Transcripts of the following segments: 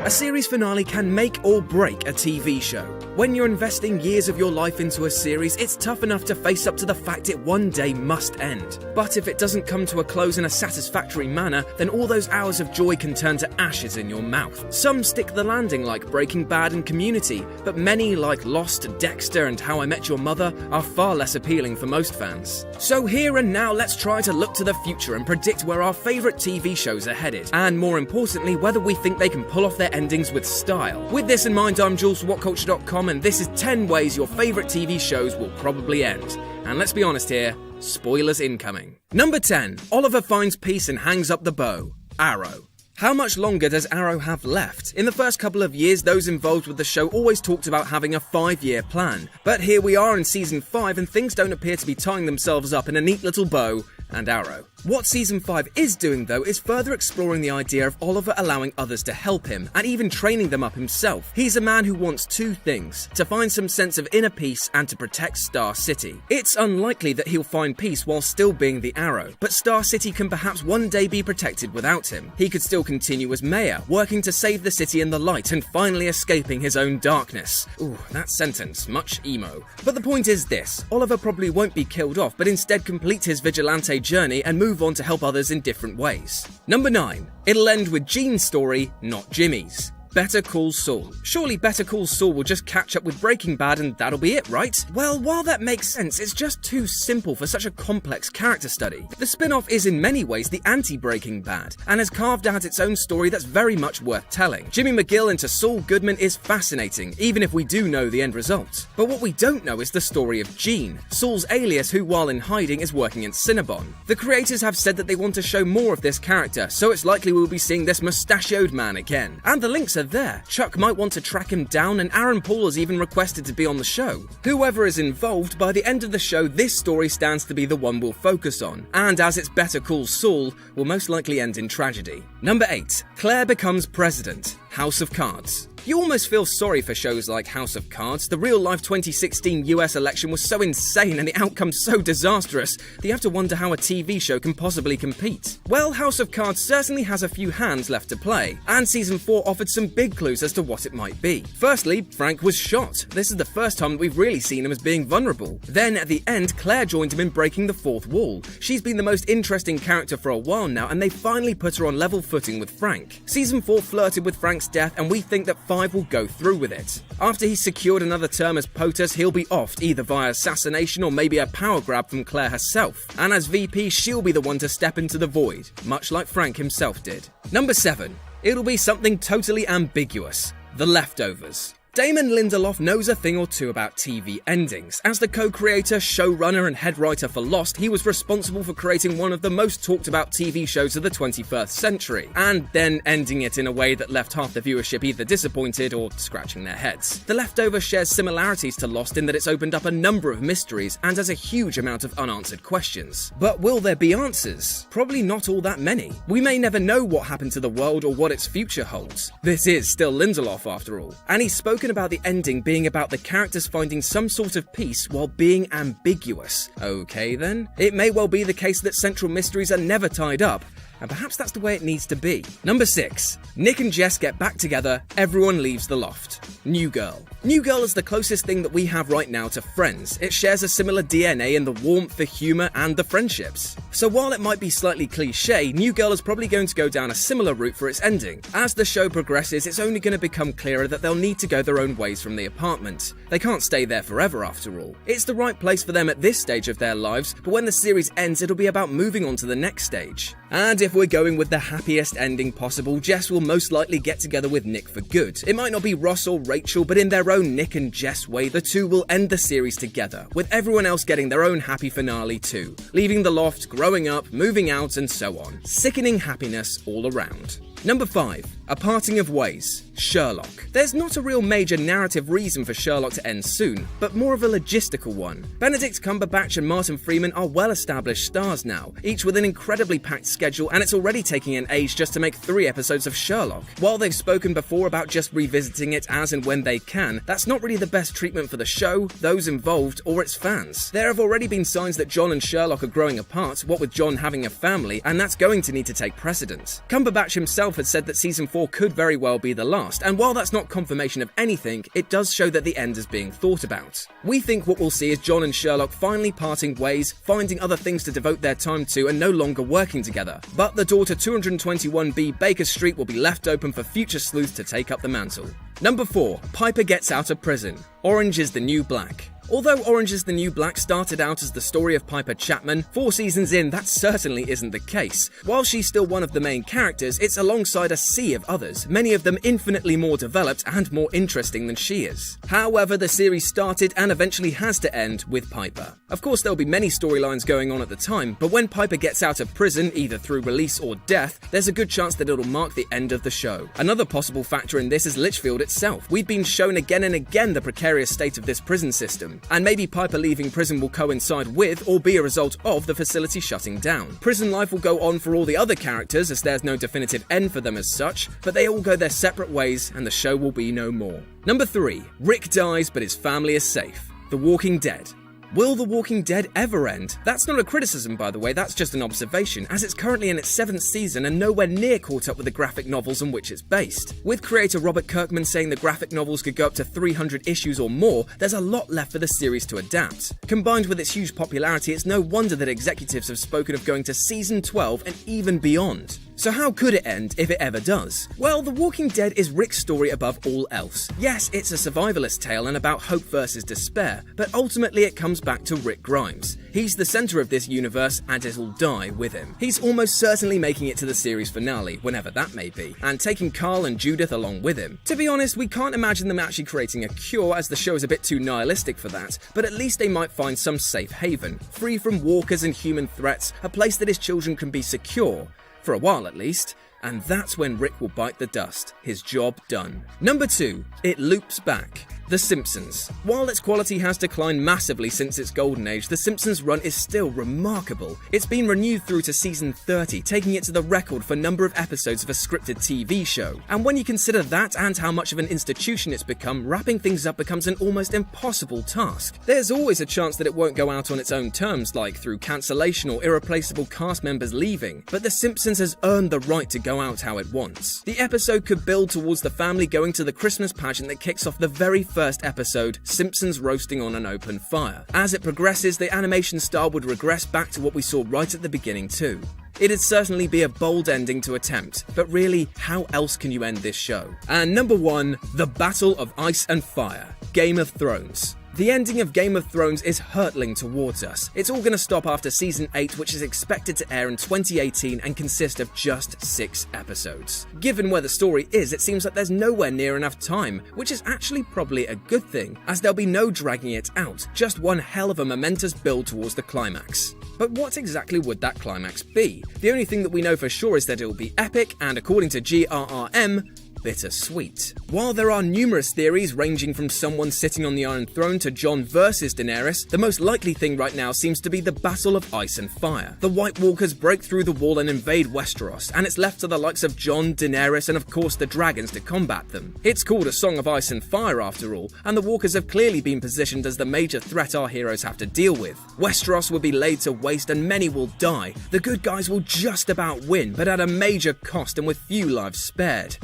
A series finale can make or break a TV show. When you're investing years of your life into a series, it's tough enough to face up to the fact it one day must end. But if it doesn't come to a close in a satisfactory manner, then all those hours of joy can turn to ashes in your mouth. Some stick the landing like Breaking Bad and Community, but many like Lost, Dexter and How I Met Your Mother are far less appealing for most fans. So here and now, let's try to look to the future and predict where our favourite TV shows are headed, and more importantly, whether we think they can pull off their endings with style. With this in mind, I'm Jules from WhatCulture.com, and this is 10 ways your favourite TV shows will probably end. And let's be honest here, spoilers incoming. Number 10. Oliver finds peace and hangs up the bow. Arrow. How much longer does Arrow have left? In the first couple of years, those involved with the show always talked about having a 5-year plan. But here we are in season 5 and things don't appear to be tying themselves up in a neat little bow and Arrow. What season 5 is doing though is further exploring the idea of Oliver allowing others to help him and even training them up himself. He's a man who wants two things: to find some sense of inner peace and to protect Star City. It's unlikely that he'll find peace while still being the Arrow, but Star City can perhaps one day be protected without him. He could still continue as mayor, working to save the city in the light and finally escaping his own darkness. Ooh, that sentence, much emo. But the point is this: Oliver probably won't be killed off, but instead complete his vigilante journey and move on to help others in different ways. Number 9. It'll end with Gene's story, not Jimmy's. Better Call Saul. Surely Better Call Saul will just catch up with Breaking Bad and that'll be it, right? Well, while that makes sense, it's just too simple for such a complex character study. The spin-off is in many ways the anti-Breaking Bad, and has carved out its own story that's very much worth telling. Jimmy McGill into Saul Goodman is fascinating, even if we do know the end result. But what we don't know is the story of Gene, Saul's alias who, while in hiding, is working in Cinnabon. The creators have said that they want to show more of this character, so it's likely we'll be seeing this mustachioed man again. And the links are there. Chuck might want to track him down, and Aaron Paul has even requested to be on the show. Whoever is involved, by the end of the show, this story stands to be the one we'll focus on, and as it's Better Call Saul, will most likely end in tragedy. Number 8. Claire becomes president. House of Cards. You almost feel sorry for shows like House of Cards. The real-life 2016 US election was so insane and the outcome so disastrous that you have to wonder how a TV show can possibly compete. Well, House of Cards certainly has a few hands left to play, and Season 4 offered some big clues as to what it might be. Firstly, Frank was shot. This is the first time that we've really seen him as being vulnerable. Then, at the end, Claire joined him in breaking the fourth wall. She's been the most interesting character for a while now, and they finally put her on level footing with Frank. Season 4 flirted with Frank's death, and we think that 5 will go through with it. After he's secured another term as POTUS, he'll be offed either via assassination or maybe a power grab from Claire herself. And as VP, she'll be the one to step into the void, much like Frank himself did. Number 7. It'll be something totally ambiguous. The Leftovers. Damon Lindelof knows a thing or two about TV endings. As the co-creator, showrunner and head writer for Lost, he was responsible for creating one of the most talked about TV shows of the 21st century, and then ending it in a way that left half the viewership either disappointed or scratching their heads. The Leftovers shares similarities to Lost in that it's opened up a number of mysteries and has a huge amount of unanswered questions. But will there be answers? Probably not all that many. We may never know what happened to the world or what its future holds. This is still Lindelof after all, and he's spoken about the ending being about the characters finding some sort of peace while being ambiguous. Okay then, it may well be the case that central mysteries are never tied up, and perhaps that's the way it needs to be. Number 6. Nick and Jess get back together, everyone leaves the loft. New Girl. New Girl is the closest thing that we have right now to Friends. It shares a similar DNA in the warmth, the humour, and the friendships. So while it might be slightly cliche, New Girl is probably going to go down a similar route for its ending. As the show progresses, it's only going to become clearer that they'll need to go their own ways from the apartment. They can't stay there forever after all. It's the right place for them at this stage of their lives, but when the series ends, it'll be about moving on to the next stage. And if we're going with the happiest ending possible, Jess will most likely get together with Nick for good. It might not be Ross or Rachel, but in their own Nick and Jess way, the two will end the series together, with everyone else getting their own happy finale too, leaving the loft, growing up, moving out, and so on. Sickening happiness all around. Number 5. A Parting of Ways. Sherlock. There's not a real major narrative reason for Sherlock to end soon, but more of a logistical one. Benedict Cumberbatch and Martin Freeman are well-established stars now, each with an incredibly packed schedule, and it's already taking an age just to make 3 episodes of Sherlock. While they've spoken before about just revisiting it as and when they can, that's not really the best treatment for the show, those involved, or its fans. There have already been signs that John and Sherlock are growing apart, what with John having a family, and that's going to need to take precedence. Cumberbatch himself had said that season 4 could very well be the last, cast, and while that's not confirmation of anything, it does show that the end is being thought about. We think what we'll see is John and Sherlock finally parting ways, finding other things to devote their time to and no longer working together. But the door to 221B Baker Street will be left open for future sleuths to take up the mantle. Number 4. Piper gets out of prison. Orange is the New Black. Although Orange is the New Black started out as the story of Piper Chapman, 4 seasons in, that certainly isn't the case. While she's still one of the main characters, it's alongside a sea of others, many of them infinitely more developed and more interesting than she is. However, the series started and eventually has to end with Piper. Of course, there'll be many storylines going on at the time, but when Piper gets out of prison, either through release or death, there's a good chance that it'll mark the end of the show. Another possible factor in this is Litchfield itself. We've been shown again and again the precarious state of this prison system. And maybe Piper leaving prison will coincide with or be a result of the facility shutting down. Prison life will go on for all the other characters as there's no definitive end for them as such, but they all go their separate ways and the show will be no more. Number 3. Rick dies but his family is safe. The Walking Dead. Will The Walking Dead ever end? That's not a criticism, by the way, that's just an observation, as it's currently in its 7th season and nowhere near caught up with the graphic novels on which it's based. With creator Robert Kirkman saying the graphic novels could go up to 300 issues or more, there's a lot left for the series to adapt. Combined with its huge popularity, it's no wonder that executives have spoken of going to season 12 and even beyond. So how could it end if it ever does? Well, The Walking Dead is Rick's story above all else. Yes, it's a survivalist tale and about hope versus despair, but ultimately it comes back to Rick Grimes. He's the center of this universe and it'll die with him. He's almost certainly making it to the series finale, whenever that may be, and taking Carl and Judith along with him. To be honest, we can't imagine them actually creating a cure as the show is a bit too nihilistic for that, but at least they might find some safe haven, free from walkers and human threats, a place that his children can be secure. For a while at least, and that's when Rick will bite the dust, his job done. Number 2, it loops back. The Simpsons. While its quality has declined massively since its golden age, The Simpsons run is still remarkable. It's been renewed through to season 30, taking it to the record for number of episodes of a scripted TV show. And when you consider that and how much of an institution it's become, wrapping things up becomes an almost impossible task. There's always a chance that it won't go out on its own terms, like through cancellation or irreplaceable cast members leaving, but The Simpsons has earned the right to go out how it wants. The episode could build towards the family going to the Christmas pageant that kicks off the very first episode, Simpsons roasting on an open fire. As it progresses, the animation style would regress back to what we saw right at the beginning too. It'd certainly be a bold ending to attempt, but really, how else can you end this show? And number 1, The Battle of Ice and Fire, Game of Thrones. The ending of Game of Thrones is hurtling towards us. It's all going to stop after Season 8, which is expected to air in 2018 and consist of just 6 episodes. Given where the story is, it seems like there's nowhere near enough time, which is actually probably a good thing, as there'll be no dragging it out, just one hell of a momentous build towards the climax. But what exactly would that climax be? The only thing that we know for sure is that it'll be epic, and according to GRRM, bittersweet. While there are numerous theories ranging from someone sitting on the Iron Throne to Jon versus Daenerys, the most likely thing right now seems to be the Battle of Ice and Fire. The White Walkers break through the wall and invade Westeros, and it's left to the likes of Jon, Daenerys, and of course the dragons to combat them. It's called A Song of Ice and Fire after all, and the Walkers have clearly been positioned as the major threat our heroes have to deal with. Westeros will be laid to waste and many will die. The good guys will just about win, but at a major cost and with few lives spared.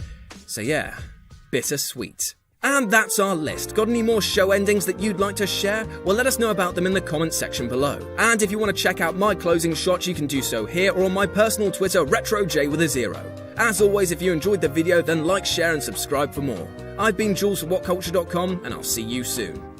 So yeah, bittersweet. And that's our list. Got any more show endings that you'd like to share? Well, let us know about them in the comments section below. And if you want to check out my closing shots, you can do so here or on my personal Twitter, RetroJ with a 0. As always, if you enjoyed the video, then like, share and subscribe for more. I've been Jules from WhatCulture.com, and I'll see you soon.